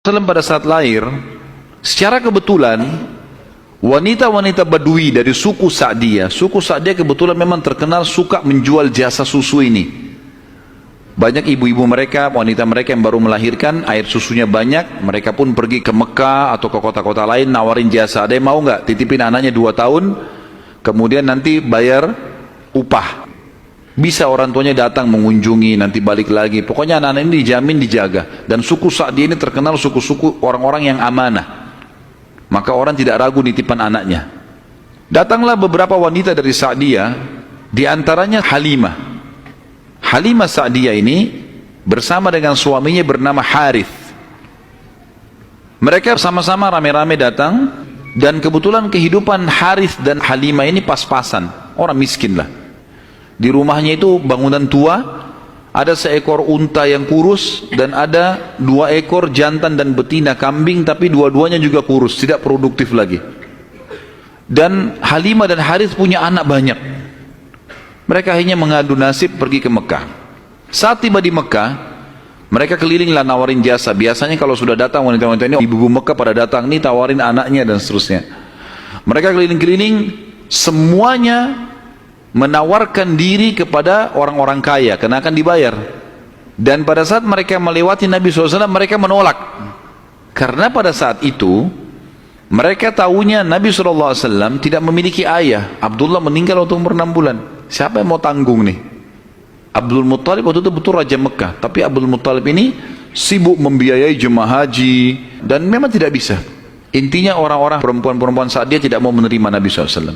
Pada saat lahir, secara kebetulan wanita-wanita Badui dari suku Sa'diyah kebetulan memang terkenal suka menjual jasa susu ini. Banyak ibu-ibu mereka, wanita mereka yang baru melahirkan, air susunya banyak, mereka pun pergi ke Mekah atau ke kota-kota lain nawarin jasa. Ada yang mau nggak titipin anaknya 2 tahun, kemudian nanti bayar upah. Bisa orang tuanya datang mengunjungi, nanti balik lagi. Pokoknya anak-anak ini dijamin dijaga. Dan suku Sa'diyah ini terkenal suku-suku orang-orang yang amanah. Maka orang tidak ragu nitipan anaknya. Datanglah beberapa wanita dari Sa'diyah, diantaranya Halimah. Halimah Sa'diyah ini bersama dengan suaminya bernama Harith. Mereka sama-sama rame-rame datang, dan kebetulan kehidupan Harith dan Halimah ini pas-pasan. Orang miskin lah. Di rumahnya itu bangunan tua, ada seekor unta yang kurus dan ada 2 ekor jantan dan betina kambing, tapi dua-duanya juga kurus, tidak produktif lagi. Dan Halimah dan Harith punya anak banyak. Mereka akhirnya mengadu nasib pergi ke Mekah. Saat tiba di Mekah, mereka kelilinglah nawarin jasa. Biasanya kalau sudah datang wanita-wanita ini, ibu-ibu Mekah pada datang nih tawarin anaknya dan seterusnya. Mereka keliling-keliling, semuanya menawarkan diri kepada orang-orang kaya karena akan dibayar. Dan pada saat mereka melewati Nabi SAW, mereka menolak, karena pada saat itu mereka tahunya Nabi SAW tidak memiliki ayah. Abdullah meninggal waktu umur 6 bulan. Siapa yang mau tanggung nih? Abdul Muttalib waktu itu betul Raja Mekah, tapi Abdul Muttalib ini sibuk membiayai jemaah haji dan memang tidak bisa. Intinya orang-orang perempuan-perempuan saat dia tidak mau menerima Nabi SAW.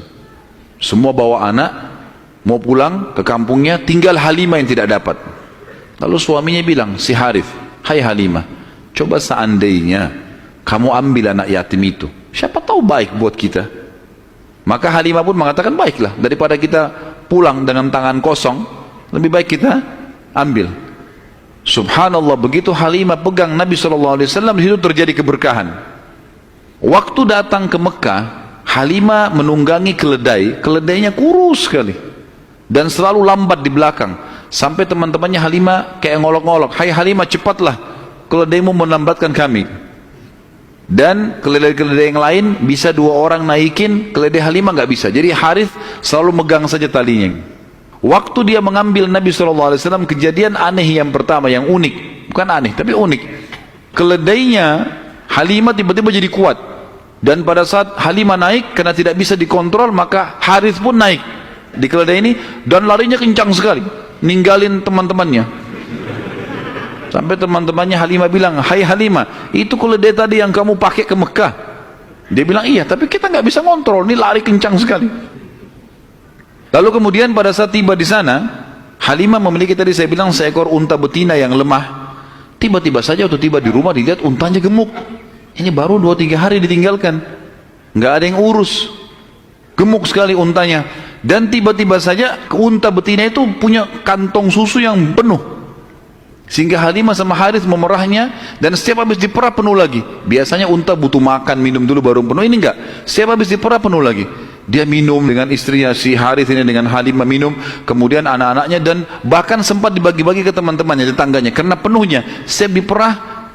Semua bawa anak mau pulang ke kampungnya, tinggal Halimah yang tidak dapat. Lalu suaminya bilang, si Harith, hai Halimah, coba seandainya kamu ambil anak yatim itu, siapa tahu baik buat kita. Maka Halimah pun mengatakan, baiklah, daripada kita pulang dengan tangan kosong, lebih baik kita ambil. Subhanallah, begitu Halimah pegang Nabi SAW, di situ terjadi keberkahan. Waktu datang ke Mekah, Halimah menunggangi keledai, keledainya kurus sekali dan selalu lambat di belakang, sampai teman-temannya Halimah kayak ngolok-ngolok, hai Halimah cepatlah, keledaimu melambatkan kami. Dan keledai-keledai yang lain bisa 2 orang naikin, keledai Halimah nggak bisa. Jadi Harith selalu megang saja talinya. Waktu dia mengambil Nabi SAW, kejadian aneh yang pertama, yang unik, bukan aneh tapi unik, keledainya Halimah tiba-tiba jadi kuat. Dan pada saat Halimah naik, karena tidak bisa dikontrol, maka Harith pun naik di keledai ini dan larinya kencang sekali, ninggalin teman-temannya. Sampai teman-temannya Halimah bilang, hai Halimah, itu keledai tadi yang kamu pakai ke Mekah? Dia bilang, iya, tapi kita nggak bisa ngontrol, ini lari kencang sekali. Lalu kemudian pada saat tiba di sana, Halimah memiliki tadi saya bilang seekor unta betina yang lemah. Tiba-tiba saja waktu tiba di rumah, dilihat untanya gemuk. Ini baru 2-3 hari ditinggalkan, nggak ada yang urus, gemuk sekali untanya. Dan tiba-tiba saja unta betina itu punya kantong susu yang penuh, sehingga Halimah sama Harith memerahnya, dan setiap habis diperah penuh lagi. Biasanya unta butuh makan, minum dulu baru penuh, ini enggak, setiap habis diperah penuh lagi. Dia minum dengan istrinya, si Harith ini dengan Halimah minum, kemudian anak-anaknya, dan bahkan sempat dibagi-bagi ke teman-temannya, tetangganya, karena penuhnya. Setiap diperah,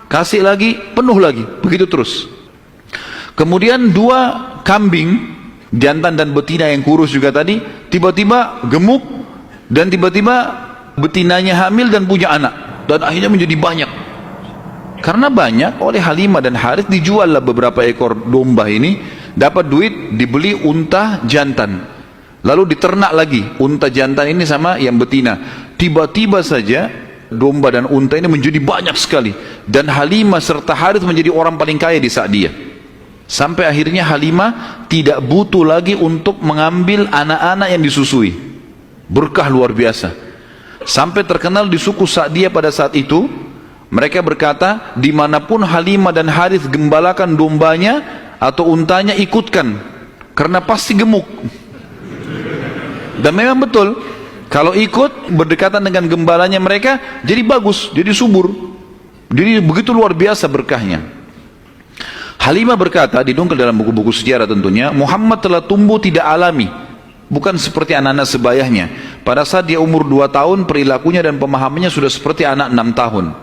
kasih lagi, penuh lagi, begitu terus. Kemudian 2 kambing, jantan dan betina yang kurus juga tadi, tiba-tiba gemuk, dan tiba-tiba betinanya hamil dan punya anak, dan akhirnya menjadi banyak. Karena banyak, oleh Halimah dan Harith dijual lah beberapa ekor domba ini, dapat duit, dibeli unta jantan, lalu diternak lagi unta jantan ini sama yang betina. Tiba-tiba saja domba dan unta ini menjadi banyak sekali, dan Halimah serta Harith menjadi orang paling kaya di Sa'diyah. Sampai akhirnya Halimah tidak butuh lagi untuk mengambil anak-anak yang disusui. Berkah luar biasa. Sampai terkenal di suku Sa'diyah pada saat itu, mereka berkata, dimanapun Halimah dan Harith gembalakan dombanya atau untanya, ikutkan, karena pasti gemuk. Dan memang betul, kalau ikut berdekatan dengan gembalanya mereka, jadi bagus, jadi subur. Jadi begitu luar biasa berkahnya. Halimah berkata, didongkel dalam buku-buku sejarah tentunya, Muhammad telah tumbuh tidak alami, bukan seperti anak-anak sebayahnya. Pada saat dia umur 2 tahun, perilakunya dan pemahamannya sudah seperti anak 6 tahun.